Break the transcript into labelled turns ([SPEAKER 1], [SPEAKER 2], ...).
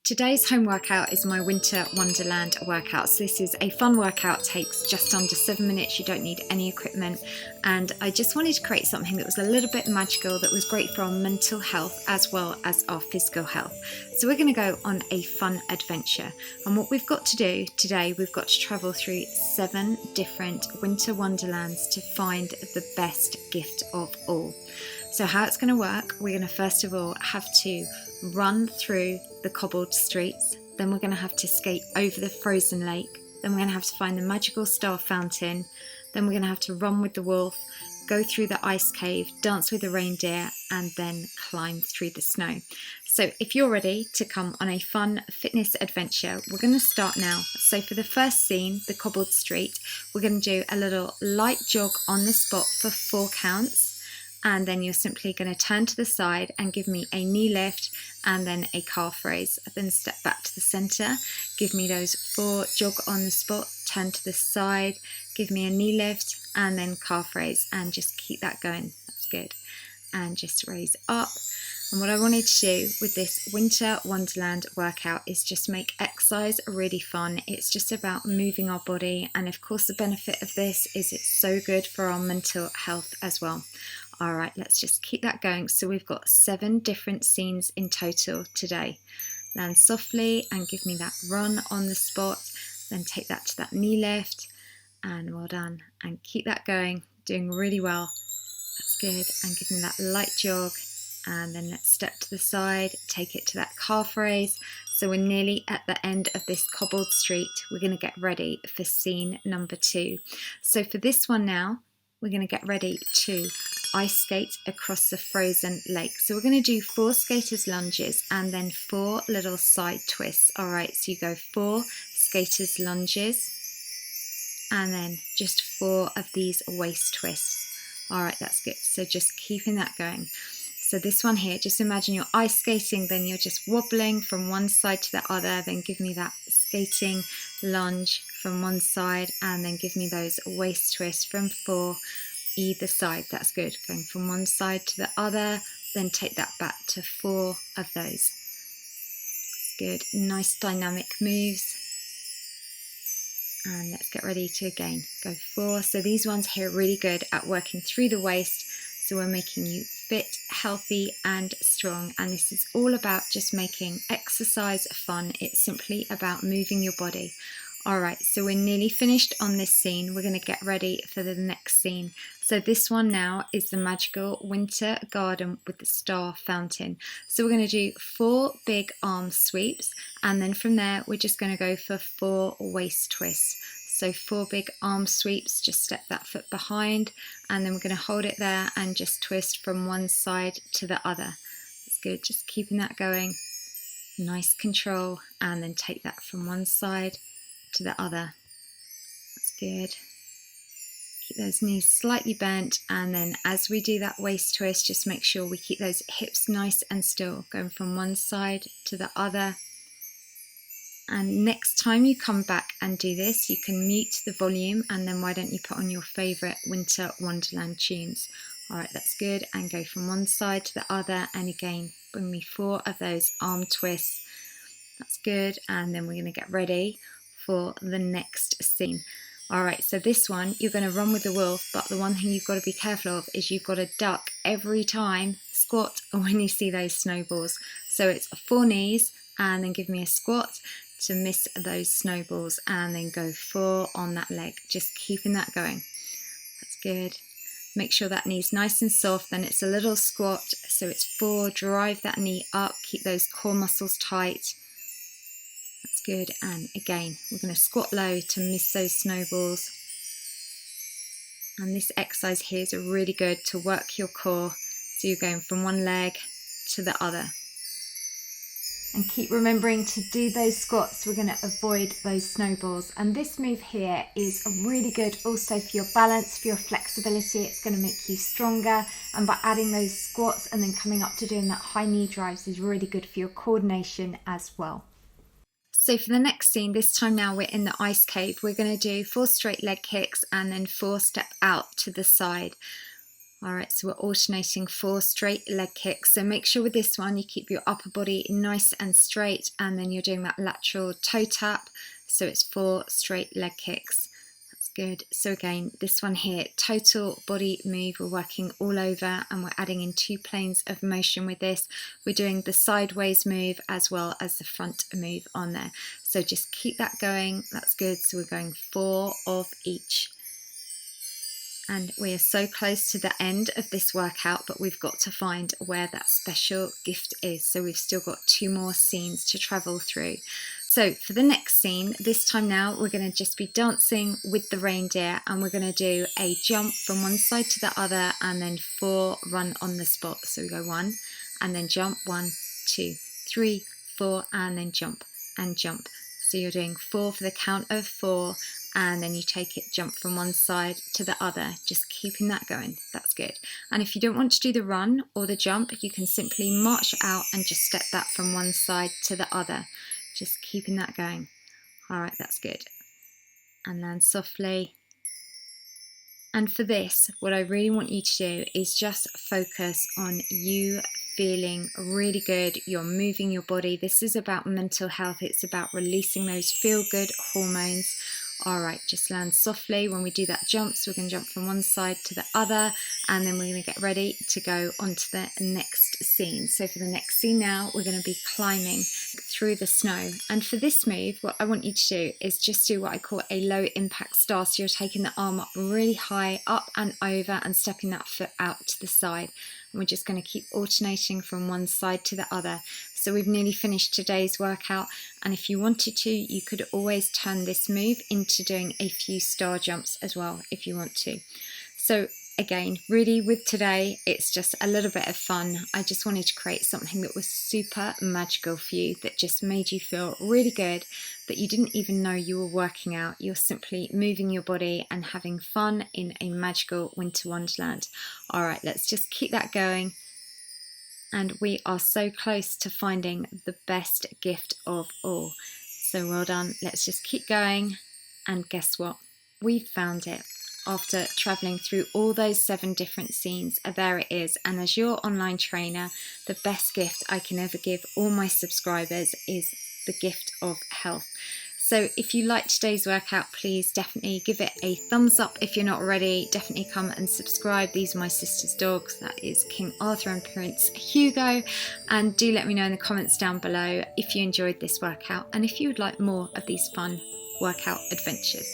[SPEAKER 1] Today's home workout is my Winter Wonderland workout. So this is a fun workout, takes just under 7 minutes, you don't need any equipment, and I just wanted to create something that was a little bit magical, that was great for our mental health as well as our physical health. So we're going to go on a fun adventure, and what we've got to do today, we've got to travel through 7 different winter wonderlands to find the best gift of all. So how it's going to work, we're going to first of all have to run through the cobbled streets, then we're going to have to skate over the frozen lake, then we're going to have to find the magical star fountain, then we're going to have to run with the wolf, go through the ice cave, dance with the reindeer, and then climb through the snow. So if you're ready to come on a fun fitness adventure, we're going to start now. So for the first scene, the cobbled street, we're going to do a little light jog on the spot for 4 counts. And then you're simply going to turn to the side and give me a knee lift and then a calf raise. Then step back to the centre, give me those 4 jog on the spot, turn to the side, give me a knee lift and then calf raise, and just keep that going. That's good. And just raise up. And what I wanted to do with this Winter Wonderland workout is just make exercise really fun. It's just about moving our body, and of course the benefit of this is it's so good for our mental health as well. Alright, let's just keep that going. So we've got 7 different scenes in total today. Land softly and give me that run on the spot, then take that to that knee lift, and well done. And keep that going, doing really well. That's good. And give me that light jog, and then let's step to the side, take it to that calf raise. So we're nearly at the end of this cobbled street. We're going to get ready for scene number 2. So for this one now, we're going to get ready to ice skate across the frozen lake. So we're going to do 4 skaters lunges and then 4 little side twists. All right, so you go 4 skaters lunges and then just 4 of these waist twists. All right, that's good. So just keeping that going. So this one here, just imagine you're ice skating, then you're just wobbling from one side to the other, then give me that skating lunge from one side, and then give me those waist twists from 4 either side. That's good. Going from one side to the other, then take that back to 4 of those. Good. Nice dynamic moves. And let's get ready to again go 4. So these ones here are really good at working through the waist. So we're making you fit, healthy and strong, and this is all about just making exercise fun. It's simply about moving your body. Alright, so we're nearly finished on this scene. We're going to get ready for the next scene. So this one now is the magical winter garden with the star fountain. So we're going to do 4 big arm sweeps, and then from there we're just going to go for 4 waist twists. So 4 big arm sweeps, just step that foot behind, and then we're going to hold it there and just twist from one side to the other. That's good, just keeping that going. Nice control, and then take that from one side to the other. That's good. Keep those knees slightly bent, and then as we do that waist twist, just make sure we keep those hips nice and still, going from one side to the other. And next time you come back and do this, you can mute the volume, and then why don't you put on your favourite Winter Wonderland tunes. Alright, that's good. And go from one side to the other, and again bring me 4 of those arm twists. That's good. And then we're going to get ready for the next scene. Alright, so this one you're going to run with the wolf, but the one thing you've got to be careful of is you've got to duck every time, squat when you see those snowballs. So it's 4 knees and then give me a squat to miss those snowballs, and then go 4 on that leg, just keeping that going. That's good. Make sure that knee's nice and soft, then it's a little squat, so it's 4, drive that knee up, keep those core muscles tight. That's good. And again we're going to squat low to miss those snowballs, and this exercise here is really good to work your core, so you're going from one leg to the other. And keep remembering to do those squats. We're going to avoid those snowballs. And this move here is really good also for your balance, for your flexibility. It's going to make you stronger. And by adding those squats and then coming up to doing that high knee drives is really good for your coordination as well. So for the next scene, this time now we're in the ice cave. We're going to do 4 straight leg kicks and then 4 step out to the side. Alright, so we're alternating 4 straight leg kicks. So make sure with this one you keep your upper body nice and straight, and then you're doing that lateral toe tap. So it's 4 straight leg kicks. That's good. So again, this one here, total body move. We're working all over and we're adding in 2 planes of motion with this. We're doing the sideways move as well as the front move on there. So just keep that going. That's good. So we're going 4 of each. And we are so close to the end of this workout, but we've got to find where that special gift is. So we've still got 2 more scenes to travel through. So for the next scene, this time now, we're going to just be dancing with the reindeer, and we're going to do a jump from one side to the other and then 4 run on the spot. So we go 1 and then jump, 1, 2, 3, 4, and then jump and jump. So you're doing 4 for the count of 4. And then you take it, jump from one side to the other, just keeping that going. That's good. And if you don't want to do the run or the jump, you can simply march out and just step that from one side to the other, just keeping that going. All right, that's good. And land softly. And for this, what I really want you to do is just focus on you feeling really good. You're moving your body. This is about mental health. It's about releasing those feel-good hormones. All right, just land softly. When we do that jump, so we're going to jump from one side to the other, and then we're going to get ready to go on to the next scene. So for the next scene now, we're going to be climbing through the snow. And for this move, what I want you to do is just do what I call a low impact start. So you're taking the arm up really high, up and over, and stepping that foot out to the side. And we're just going to keep alternating from one side to the other. So we've nearly finished today's workout, and if you wanted to, you could always turn this move into doing a few star jumps as well if you want to. So again, really with today, it's just a little bit of fun. I just wanted to create something that was super magical for you, that just made you feel really good, that you didn't even know you were working out. You're simply moving your body and having fun in a magical winter wonderland. All right, let's just keep that going. And we are so close to finding the best gift of all. So well done. Let's just keep going. And guess what? We've found it. After traveling through all those 7 different scenes, there it is. And as your online trainer, the best gift I can ever give all my subscribers is the gift of health. So if you liked today's workout, please definitely give it a thumbs up. If you're not already, definitely come and subscribe. These are my sister's dogs. That is King Arthur and Prince Hugo. And do let me know in the comments down below if you enjoyed this workout and if you would like more of these fun workout adventures.